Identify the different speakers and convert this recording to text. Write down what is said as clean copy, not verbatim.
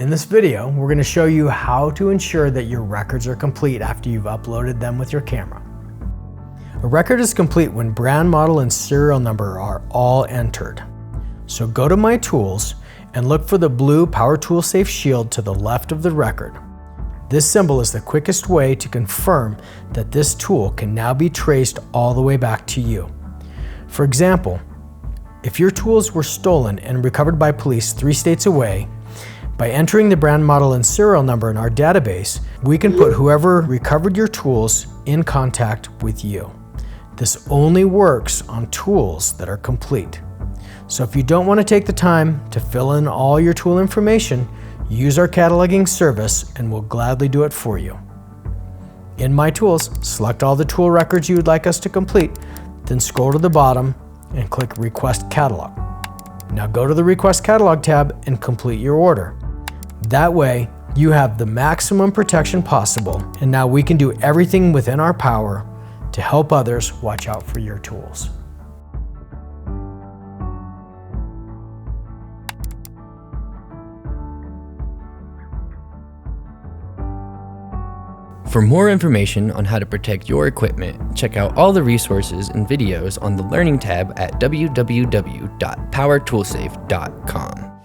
Speaker 1: In this video, we're going to show you how to ensure that your records are complete after you've uploaded them with your camera. A record is complete when brand, model, and serial number are all entered. So go to My Tools and look for the blue Power Toolsafe shield to the left of the record. This symbol is the quickest way to confirm that this tool can now be traced all the way back to you. For example, if your tools were stolen and recovered by police 3 states away, by entering the brand, model, and serial number in our database, we can put whoever recovered your tools in contact with you. This only works on tools that are complete. So if you don't want to take the time to fill in all your tool information, use our cataloging service and we'll gladly do it for you. In My Tools, select all the tool records you would like us to complete, then scroll to the bottom and click Request Catalog. Now go to the Request Catalog tab and complete your order. That way, you have the maximum protection possible, and now we can do everything within our power to help others watch out for your tools.
Speaker 2: For more information on how to protect your equipment, check out all the resources and videos on the Learning tab at www.powertoolsafe.com.